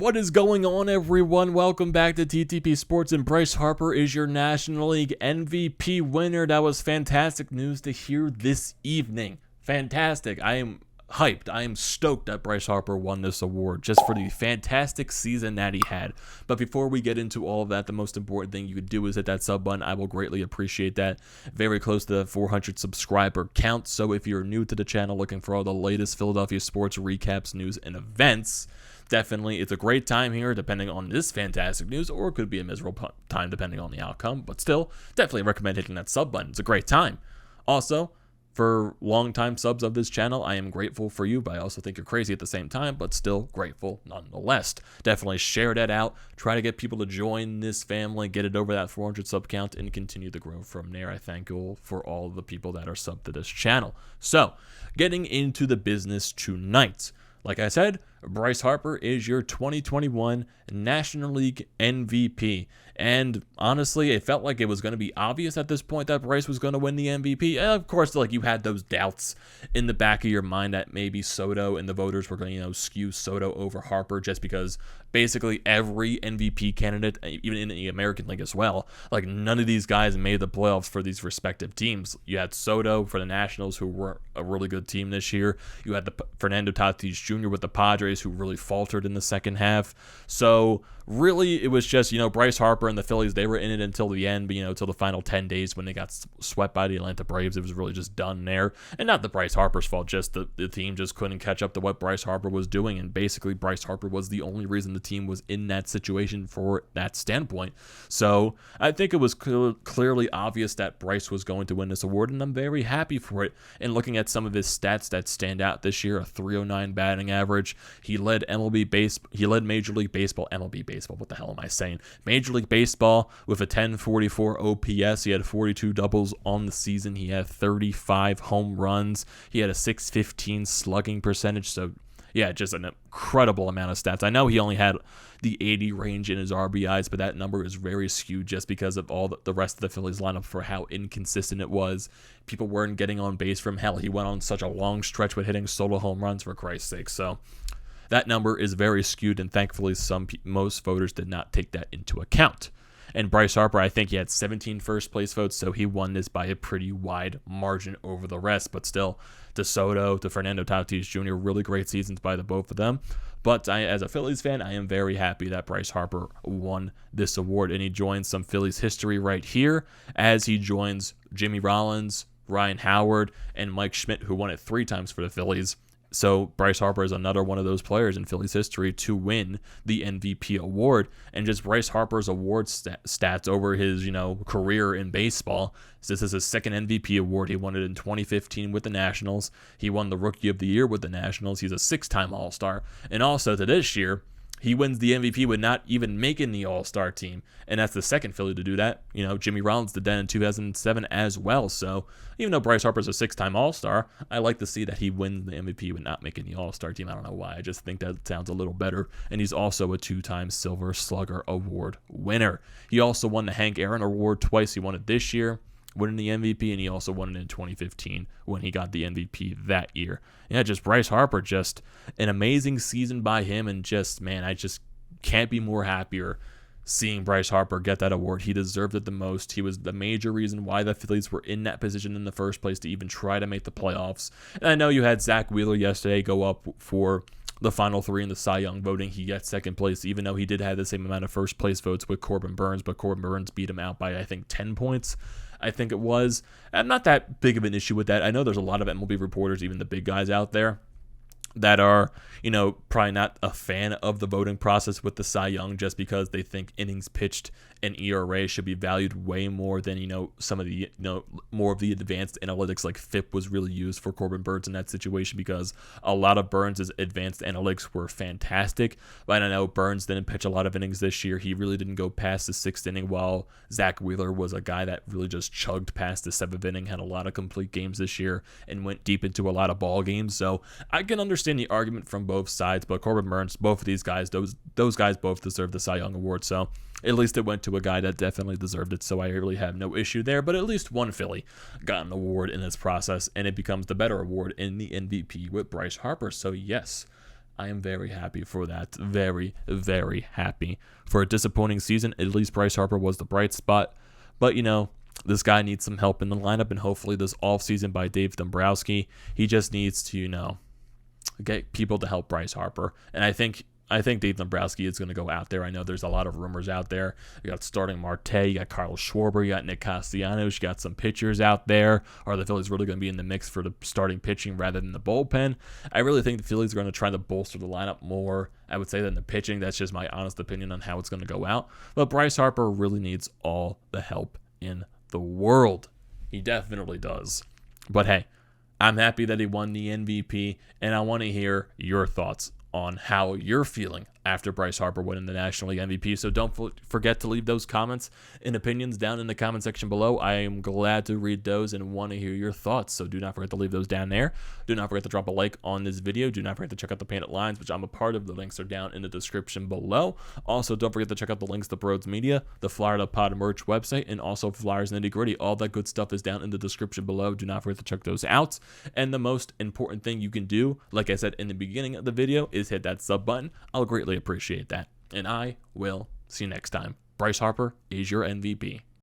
What is going on, everyone? Welcome back to TTP Sports, and Bryce Harper is your National League MVP winner. That was fantastic news to hear this evening. Fantastic. I am hyped. I am stoked that Bryce Harper won this award just for the fantastic season that he had. But before we get into all of that, the most important thing you could do is hit that sub button. I will greatly appreciate that. Very close to the 400 subscriber count. So if you're new to the channel looking for all the latest Philadelphia sports recaps, news, and events, definitely, it's a great time here depending on this fantastic news, or it could be a miserable time depending on the outcome. But still, definitely recommend hitting that sub button. It's a great time. Also, for longtime subs of this channel, I am grateful for you, but I also think you're crazy at the same time, but still grateful nonetheless. Definitely share that out. Try to get people to join this family, get it over that 400 sub count, and continue to grow from there. I thank you for all the people that are subbed to this channel. So, getting into the business tonight. Like I said, Bryce Harper is your 2021 National League MVP. And honestly, it felt like it was going to be obvious at this point that Bryce was going to win the MVP. And of course, like, you had those doubts in the back of your mind that maybe Soto and the voters were going to, skew Soto over Harper, just because basically every MVP candidate, even in the American League as well, like, none of these guys made the playoffs for these respective teams. You had Soto for the Nationals, who were a really good team this year. You had the Fernando Tatis Jr. with the Padres, who really faltered in the second half. So really, it was just, Bryce Harper and the Phillies, they were in it until the end, but, until the final 10 days when they got swept by the Atlanta Braves. It was really just done there. And not the Bryce Harper's fault, just the team just couldn't catch up to what Bryce Harper was doing. And basically, Bryce Harper was the only reason the team was in that situation for that standpoint. So I think it was clearly obvious that Bryce was going to win this award, and I'm very happy for it. And looking at some of his stats that stand out this year, a 309 batting average. He led Major League Baseball, MLB Baseball, what the hell am I saying? Major League Baseball with a 1044 OPS. He had 42 doubles on the season. He had 35 home runs. He had a 615 slugging percentage. So yeah, just an incredible amount of stats. I know he only had the 80 range in his RBIs, but that number is very skewed just because of all the rest of the Phillies lineup for how inconsistent it was. People weren't getting on base from hell. He went on such a long stretch with hitting solo home runs, for Christ's sake. So that number is very skewed, and thankfully most voters did not take that into account. And Bryce Harper, I think he had 17 first place votes, so he won this by a pretty wide margin over the rest. But still, to Soto, to Fernando Tatis Jr., really great seasons by the both of them. But as a Phillies fan, I am very happy that Bryce Harper won this award, and he joins some Phillies history right here, as he joins Jimmy Rollins, Ryan Howard, and Mike Schmidt, who won it 3 times for the Phillies. So Bryce Harper is another one of those players in Phillies history to win the MVP award. And just Bryce Harper's award stats over his, career in baseball. So this is his second MVP award. He won it in 2015 with the Nationals. He won the Rookie of the Year with the Nationals. He's a 6-time All-Star. And also to this year, he wins the MVP with not even making the All-Star team. And that's the second Philly to do that. Jimmy Rollins did that in 2007 as well. So even though Bryce Harper's a 6-time All-Star, I like to see that he wins the MVP with not making the All-Star team. I don't know why. I just think that sounds a little better. And he's also a 2-time Silver Slugger Award winner. He also won the Hank Aaron Award twice. He won it this year, winning the MVP, and he also won it in 2015 when he got the MVP that year. Yeah, just Bryce Harper, just an amazing season by him, and just, man, I just can't be more happier seeing Bryce Harper get that award. He deserved it the most. He was the major reason why the Phillies were in that position in the first place to even try to make the playoffs. And I know you had Zach Wheeler yesterday go up for the final 3 in the Cy Young voting. He got second place, even though he did have the same amount of first place votes with Corbin Burns, but Corbin Burns beat him out by, I think, 10 points. I think it was. I'm not that big of an issue with that. I know there's a lot of MLB reporters, even the big guys out there, that are, probably not a fan of the voting process with the Cy Young, just because they think innings pitched and ERA should be valued way more than, some of the, more of the advanced analytics like FIP was really used for Corbin Burns in that situation, because a lot of Burns' advanced analytics were fantastic. But I know Burns didn't pitch a lot of innings this year. He really didn't go past the 6th inning, while Zach Wheeler was a guy that really just chugged past the 7th inning, had a lot of complete games this year, and went deep into a lot of ball games. So I can understand the argument from both sides, but Corbin Burns, both of these guys, those guys both deserve the Cy Young Award. So at least it went to a guy that definitely deserved it, so I really have no issue there. But at least one Philly got an award in this process, and it becomes the better award in the MVP with Bryce Harper. So yes, I am very happy for that. Very, very happy. For a disappointing season, at least Bryce Harper was the bright spot. But, this guy needs some help in the lineup, and hopefully this offseason by Dave Dombrowski, he just needs to, get people to help Bryce Harper. And I think Dave Dombrowski is going to go out there. I know there's a lot of rumors out there. You got starting Marte, you got Carlos Schwarber, you got Nick Castellanos, you got some pitchers out there. Are the Phillies really going to be in the mix for the starting pitching rather than the bullpen? I really think the Phillies are going to try to bolster the lineup more, I would say, than the pitching. That's just my honest opinion on how it's going to go out. But Bryce Harper really needs all the help in the world. He definitely does. But hey, I'm happy that he won the MVP, and I want to hear your thoughts on how you're feeling after Bryce Harper winning the National League MVP. So don't forget to leave those comments and opinions down in the comment section below. I am glad to read those and want to hear your thoughts. So do not forget to leave those down there. Do not forget to drop a like on this video. Do not forget to check out the Painted Lines, which I'm a part of. The links are down in the description below. Also, don't forget to check out the links to BrodesMedia, the Florida Pod merch website, and also Flyers Nitty Gritty. All that good stuff is down in the description below. Do not forget to check those out. And the most important thing you can do, like I said in the beginning of the video, is hit that sub button. I'll greatly appreciate that. And I will see you next time. Bryce Harper is your MVP.